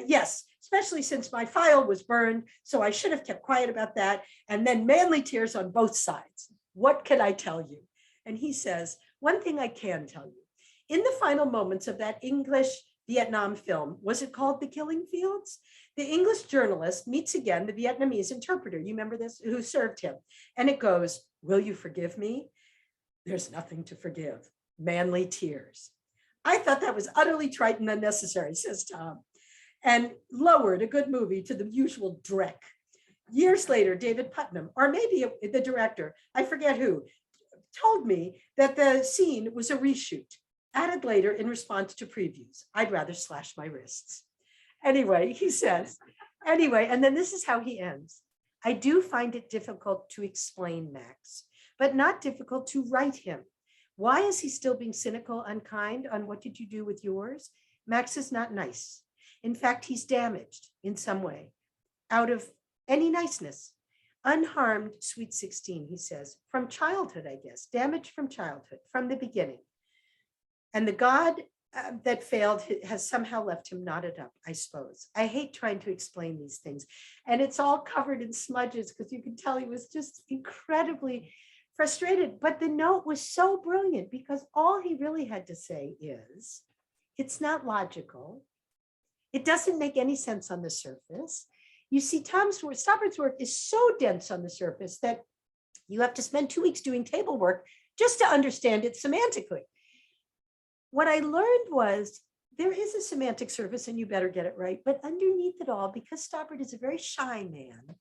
Yes, especially since my file was burned. So I should have kept quiet about that. And then manly tears on both sides. What can I tell you? And he says, one thing I can tell you. In the final moments of that English Vietnam film, was it called The Killing Fields? The English journalist meets again the Vietnamese interpreter, you remember this, who served him. And it goes, will you forgive me? There's nothing to forgive. Manly tears. I thought that was utterly trite and unnecessary, says Tom, and lowered a good movie to the usual dreck. Years later, David Putnam, or maybe the director, I forget who, told me that the scene was a reshoot, added later in response to previews. I'd rather slash my wrists. Anyway, he says, and then this is how he ends. I do find it difficult to explain Max, but not difficult to write him. Why is he still being cynical, unkind on what did you do with yours? Max is not nice. In fact, he's damaged in some way out of any niceness. Unharmed, sweet 16, he says, from childhood, I guess, damaged from childhood, from the beginning. And the God that failed has somehow left him knotted up, I suppose. I hate trying to explain these things. And it's all covered in smudges because you can tell he was just incredibly frustrated. But the note was so brilliant because all he really had to say is, it's not logical. It doesn't make any sense on the surface. You see, Stoppard's work is so dense on the surface that you have to spend 2 weeks doing table work just to understand it semantically. What I learned was there is a semantic surface and you better get it right. But underneath it all, because Stoppard is a very shy man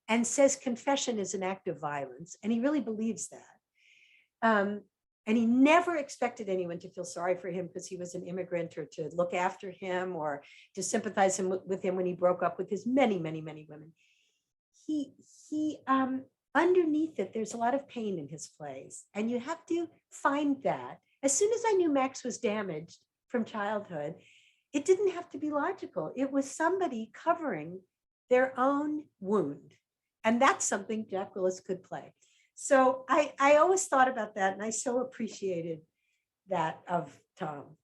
and says confession is an act of violence, and he really believes that. And he never expected anyone to feel sorry for him because he was an immigrant or to look after him or to sympathize with him when he broke up with his many, many, many women. Underneath it, there's a lot of pain in his plays, and you have to find that. As soon as I knew Max was damaged from childhood, it didn't have to be logical. It was somebody covering their own wound. And that's something Jack Willis could play. So I always thought about that, and I so appreciated that of Tom.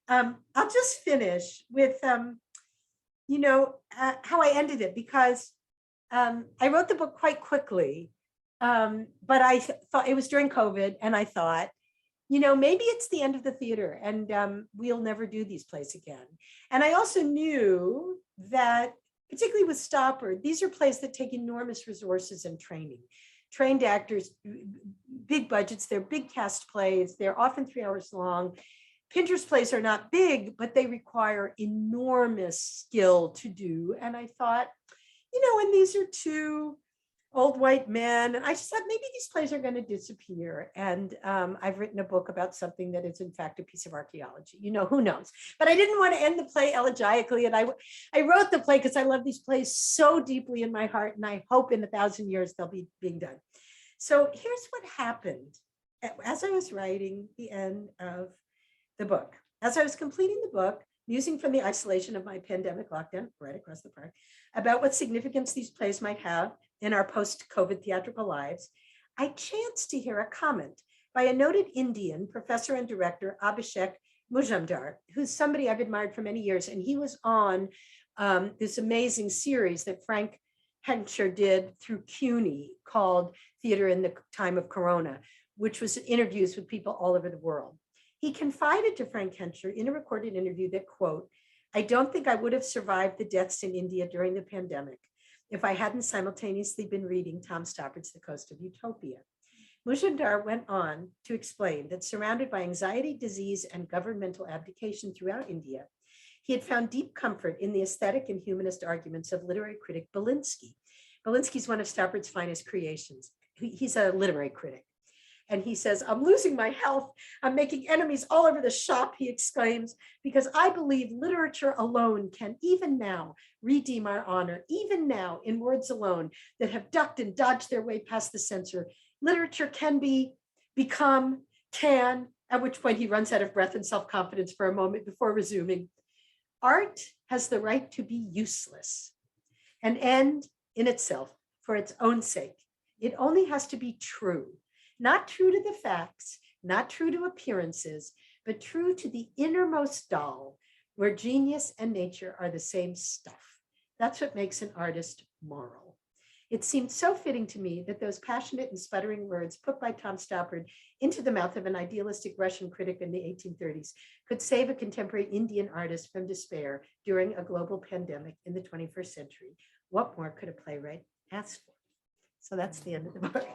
I'll just finish with, how I ended it, because I wrote the book quite quickly, but I thought it was during COVID, and I thought, maybe it's the end of the theater and we'll never do these plays again. And I also knew that, particularly with Stoppard, these are plays that take enormous resources and training. Trained actors, big budgets, they're big cast plays, they're often 3 hours long. Pinter's plays are not big, but they require enormous skill to do. And I thought, and these are two old white men, and I just thought maybe these plays are going to disappear. And I've written a book about something that is in fact a piece of archaeology. Who knows? But I didn't want to end the play elegiacally, and I wrote the play because I love these plays so deeply in my heart, and I hope in 1,000 years they'll be being done. So here's what happened as I was writing the end of the book. As I was completing the book, musing from the isolation of my pandemic lockdown right across the park about what significance these plays might have in our post-COVID theatrical lives, I chanced to hear a comment by a noted Indian professor and director, Abhishek Mujumdar, who's somebody I've admired for many years. And he was on this amazing series that Frank Hensher did through CUNY called Theater in the Time of Corona, which was interviews with people all over the world. He confided to Frank Hensher in a recorded interview that, quote, "I don't think I would have survived the deaths in India during the pandemic if I hadn't simultaneously been reading Tom Stoppard's The Coast of Utopia." Mujumdar went on to explain that surrounded by anxiety, disease, and governmental abdication throughout India, he had found deep comfort in the aesthetic and humanist arguments of literary critic Belinsky. Belinsky's one of Stoppard's finest creations. He's a literary critic. And he says, "I'm losing my health. I'm making enemies all over the shop," he exclaims, "because I believe literature alone can even now redeem our honor, even now in words alone that have ducked and dodged their way past the censor. Literature can become, at which point he runs out of breath and self-confidence for a moment before resuming. Art has the right to be useless, an end in itself for its own sake. It only has to be true. Not true to the facts, not true to appearances, but true to the innermost doll, where genius and nature are the same stuff. That's what makes an artist moral." It seemed so fitting to me that those passionate and sputtering words put by Tom Stoppard into the mouth of an idealistic Russian critic in the 1830s could save a contemporary Indian artist from despair during a global pandemic in the 21st century. What more could a playwright ask for? So that's the end of the book.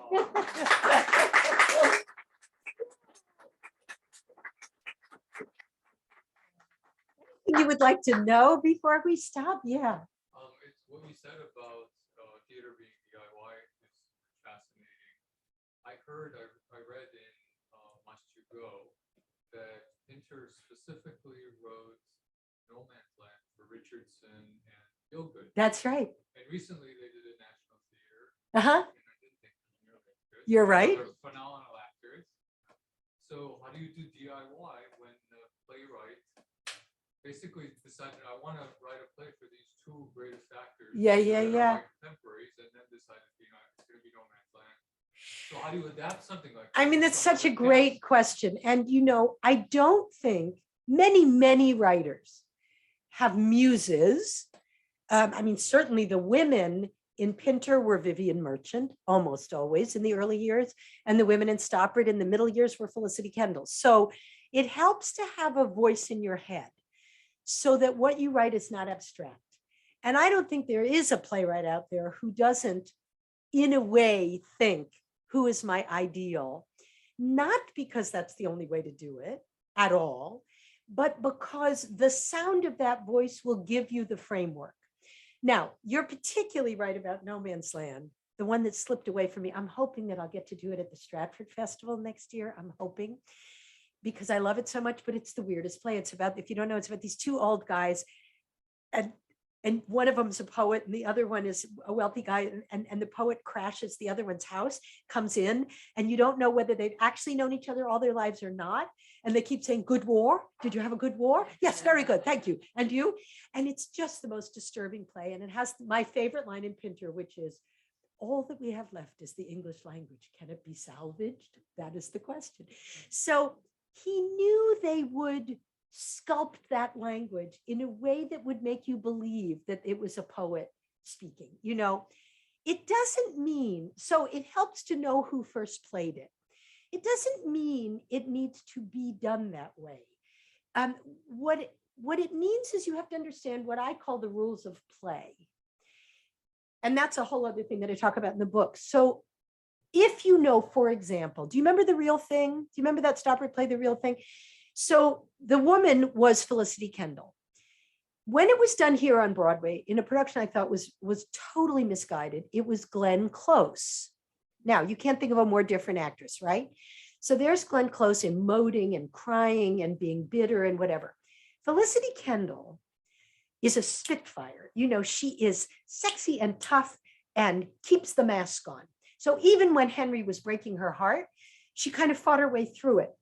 You would like to know before we stop? Yeah. It's what you said about theater being DIY is fascinating. I read in Much to Go that Pinter specifically wrote No Man's Land for Richardson and Gielgud. That's right. And recently they did a National Theater Uh-huh. and I didn't think they were nearly as good. You're So right. they're phenomenal actors. So how do you do DIY when the playwright basically decided, I want to write a play for these two greatest actors? Yeah, that yeah, are yeah. my contemporaries, and then decided, it's going to be No Man's Land. So how do you adapt something like I that mean, to that's someone such a that great can't? question. And, I don't think many writers have muses. I mean, certainly the women in Pinter were Vivian Merchant, almost always in the early years, and the women in Stoppard in the middle years were Felicity Kendall. So it helps to have a voice in your head so that what you write is not abstract. And I don't think there is a playwright out there who doesn't, in a way, think, who is my ideal? Not because that's the only way to do it at all, but because the sound of that voice will give you the framework. Now, you're particularly right about No Man's Land, the one that slipped away from me. I'm hoping that I'll get to do it at the Stratford Festival next year. I'm hoping, because I love it so much, but it's the weirdest play. It's about, if you don't know, it's about these two old guys, and one of them's a poet and the other one is a wealthy guy, and the poet crashes the other one's house, comes in, and you don't know whether they've actually known each other all their lives or not. And they keep saying, good war. Did you have a good war? Yes, very good. Thank you. And you? And it's just the most disturbing play. And it has my favorite line in Pinter, which is, all that we have left is the English language. Can it be salvaged? That is the question. So he knew they would sculpt that language in a way that would make you believe that it was a poet speaking. It doesn't mean, so it helps to know who first played it. It doesn't mean it needs to be done that way. What it means is you have to understand what I call the rules of play. And that's a whole other thing that I talk about in the book. So if for example, do you remember The Real Thing? Do you remember that Stoppard play, The Real Thing? So the woman was Felicity Kendall. When it was done here on Broadway in a production I thought was totally misguided, it was Glenn Close. Now, you can't think of a more different actress, right? So there's Glenn Close emoting and crying and being bitter and whatever. Felicity Kendall is a spitfire. She is sexy and tough and keeps the mask on. So even when Henry was breaking her heart, she kind of fought her way through it.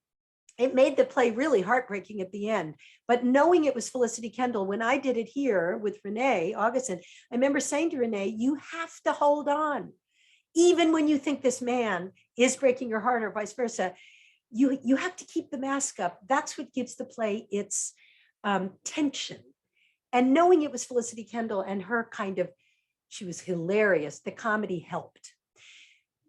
It made the play really heartbreaking at the end. But knowing it was Felicity Kendall, when I did it here with Renee Augustin, I remember saying to Renee, you have to hold on. Even when you think this man is breaking your heart or vice versa, you have to keep the mask up. That's what gives the play its tension. And knowing it was Felicity Kendall and her she was hilarious, the comedy helped.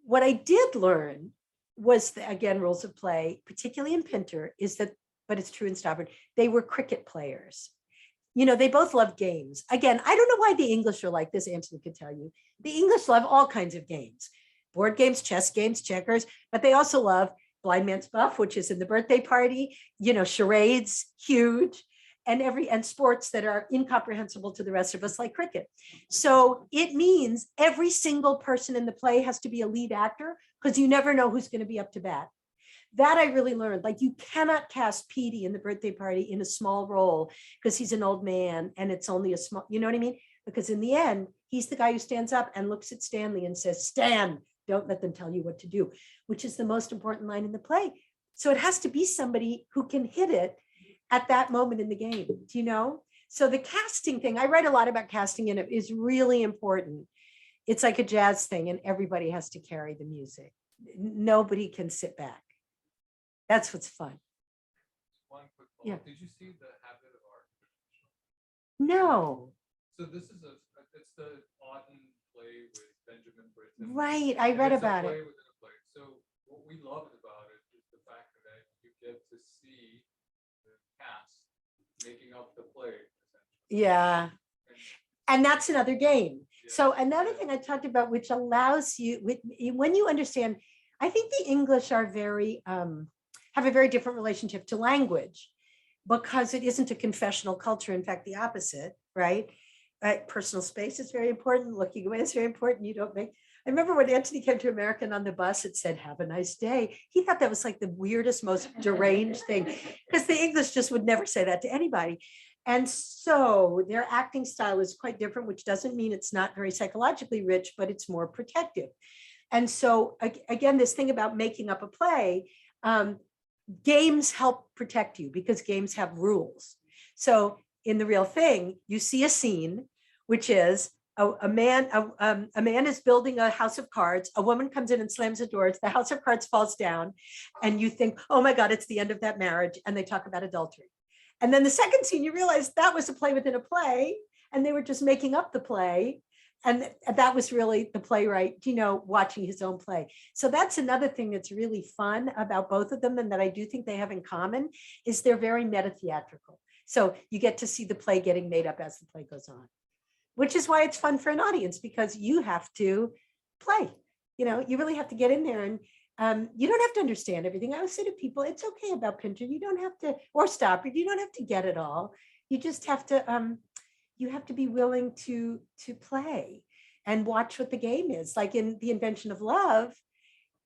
What I did learn was, again, rules of play, particularly in Pinter, is that, but it's true in Stoppard, they were cricket players. They both love games. Again, I don't know why the English are like this. Anthony could tell you. The English love all kinds of games, board games, chess games, checkers, but they also love Blind Man's Buff, which is in the birthday party, charades, huge, and sports that are incomprehensible to the rest of us, like cricket. So it means every single person in the play has to be a lead actor, because you never know who's going to be up to bat. That I really learned. Like, you cannot cast Petey in the birthday party in a small role because he's an old man and it's only a small, you know what I mean? Because in the end, he's the guy who stands up and looks at Stanley and says, Stan, don't let them tell you what to do, which is the most important line in the play. So it has to be somebody who can hit it at that moment in the game, do you know? So the casting thing, I write a lot about casting, and it is really important. It's like a jazz thing, and everybody has to carry the music. Nobody can sit back. That's what's fun. One quick follow-up. Yeah. Did you see The Habit of Art? No. So this is it's the Auden play with Benjamin Britten. Right, I And read it's a about play it. within a play. So what we loved about it is the fact that you get to see the cast making up the play, essentially. Yeah. And And that's another game. yeah, So another yeah. thing I talked about, which allows you, when you understand, I think the English are have a very different relationship to language, because it isn't a confessional culture. In fact, the opposite, right? Personal space is very important. Looking away is very important. I remember when Anthony came to America and on the bus, it said, have a nice day. He thought that was like the weirdest, most deranged thing, because the English just would never say that to anybody. And so their acting style is quite different, which doesn't mean it's not very psychologically rich, but it's more protective. And so again, this thing about making up a play, games help protect you because games have rules. So in the real thing, you see a scene, which is a man is building a house of cards. A woman comes in and slams the doors. The house of cards falls down, and you think, "Oh my God, it's the end of that marriage." And they talk about adultery. And then the second scene, you realize that was a play within a play, and they were just making up the play. And that was really the playwright, watching his own play. So that's another thing that's really fun about both of them, and that I do think they have in common, is they're very meta-theatrical. So you get to see the play getting made up as the play goes on, which is why it's fun for an audience, because you have to play. You really have to get in there, and you don't have to understand everything. I always say to people, it's okay about Pinter. You don't have to, or Stoppard, you don't have to get it all. You just have to, you have to be willing to play and watch what the game is. Like in The Invention of Love,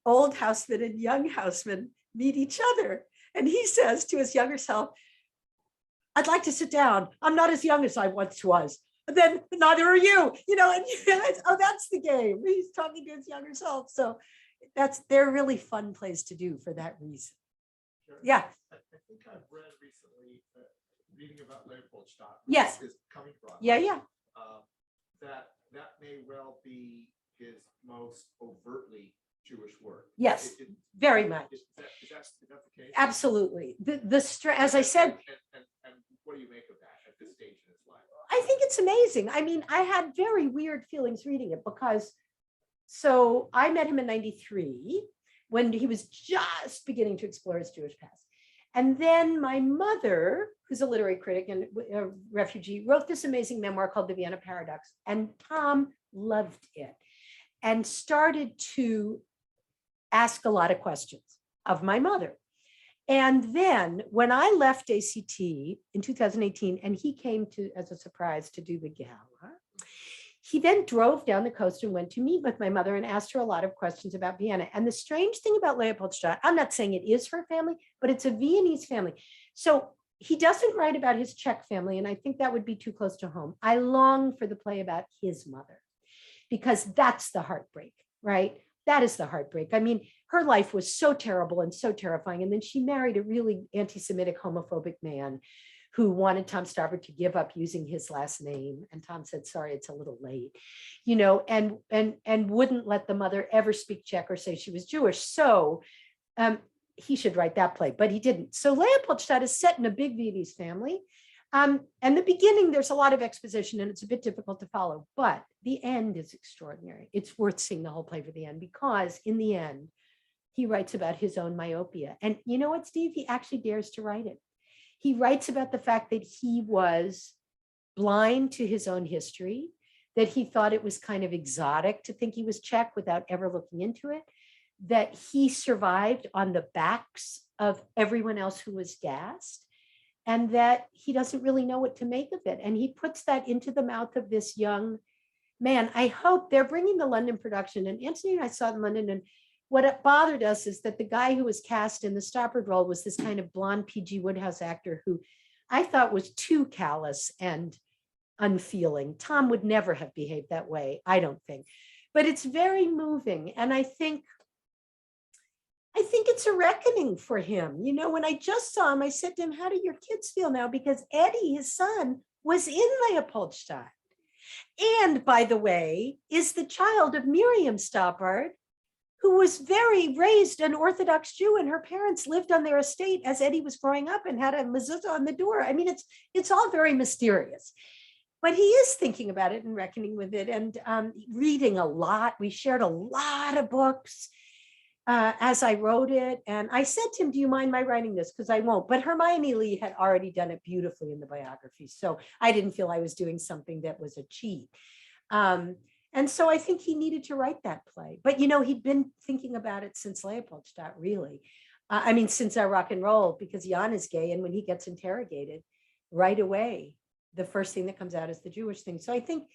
old houseman and young houseman meet each other. And he says to his younger self, "I'd like to sit down. I'm not as young as I once was." But then neither are you, and you realize, oh, that's the game. He's talking to his younger self. So they're really fun plays to do for that reason. Sure. Yeah. I think I've read recently, reading about Leopoldstadt. Yes. Is coming from. Yeah. That may well be his most overtly Jewish work. Yes, very much. Is that the case? Absolutely. As I said. And what do you make of that at this stage in his life? I think it's amazing. I mean, I had very weird feelings reading it because, so I met him in 93 when he was just beginning to explore his Jewish past. And then my mother, who's a literary critic and a refugee, wrote this amazing memoir called The Vienna Paradox. And Tom loved it and started to ask a lot of questions of my mother. And then when I left ACT in 2018, and he came to, as a surprise, to do the gala, he then drove down the coast and went to meet with my mother and asked her a lot of questions about Vienna. And the strange thing about Leopoldstadt, I'm not saying it is her family, but it's a Viennese family. So he doesn't write about his Czech family, and I think that would be too close to home. I long for the play about his mother, because that's the heartbreak, right? That is the heartbreak. I mean, her life was so terrible and so terrifying. And then she married a really anti-Semitic, homophobic man who wanted Tom Stoppard to give up using his last name. And Tom said, "Sorry, it's a little late," and wouldn't let the mother ever speak Czech or say she was Jewish. So he should write that play, but he didn't. So Leopoldstadt is set in a big Viennese family. And the beginning, there's a lot of exposition and it's a bit difficult to follow, but the end is extraordinary. It's worth seeing the whole play for the end, because in the end, he writes about his own myopia. And you know what, Steve? He actually dares to write it. He writes about the fact that he was blind to his own history, that he thought it was kind of exotic to think he was Czech without ever looking into it, that he survived on the backs of everyone else who was gassed, and that he doesn't really know what to make of it. And he puts that into the mouth of this young man. I hope they're bringing the London production, and Anthony and I saw it in London, and what it bothered us is that the guy who was cast in the Stoppard role was this kind of blonde PG Woodhouse actor who I thought was too callous and unfeeling. Tom would never have behaved that way, I don't think. But it's very moving. And I think it's a reckoning for him. When I just saw him, I said to him, "How do your kids feel now?" Because Eddie, his son, was in Leopoldstadt. And by the way, is the child of Miriam Stoppard, who was raised an Orthodox Jew, and her parents lived on their estate as Eddie was growing up and had a mezuzah on the door. I mean, it's all very mysterious, but he is thinking about it and reckoning with it, and reading a lot. We shared a lot of books as I wrote it. And I said to him, "Do you mind my writing this?" Because I won't. But Hermione Lee had already done it beautifully in the biography. So I didn't feel I was doing something that was a cheat. And so I think he needed to write that play. But, he'd been thinking about it since Leopoldstadt, really. Since our rock and roll, because Jan is gay. And when he gets interrogated, right away, the first thing that comes out is the Jewish thing. So I think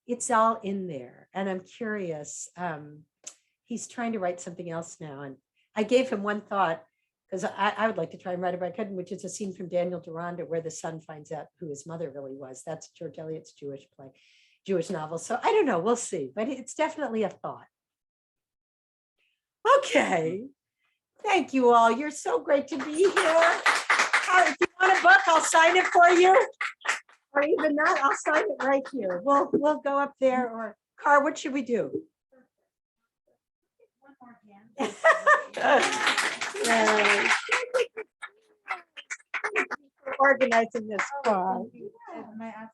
it's all in there. And I'm curious. He's trying to write something else now. And I gave him one thought, because I would like to try and write it, but I couldn't, which is a scene from Daniel Deronda where the son finds out who his mother really was. That's George Eliot's Jewish play, Jewish novel. So I don't know, we'll see, but it's definitely a thought. Okay, thank you all. You're so great to be here. If you want a book, I'll sign it for you. Or even not, I'll sign it right here. We'll go up there, or Car, what should we do? Yay. For organizing this, Car. My absolute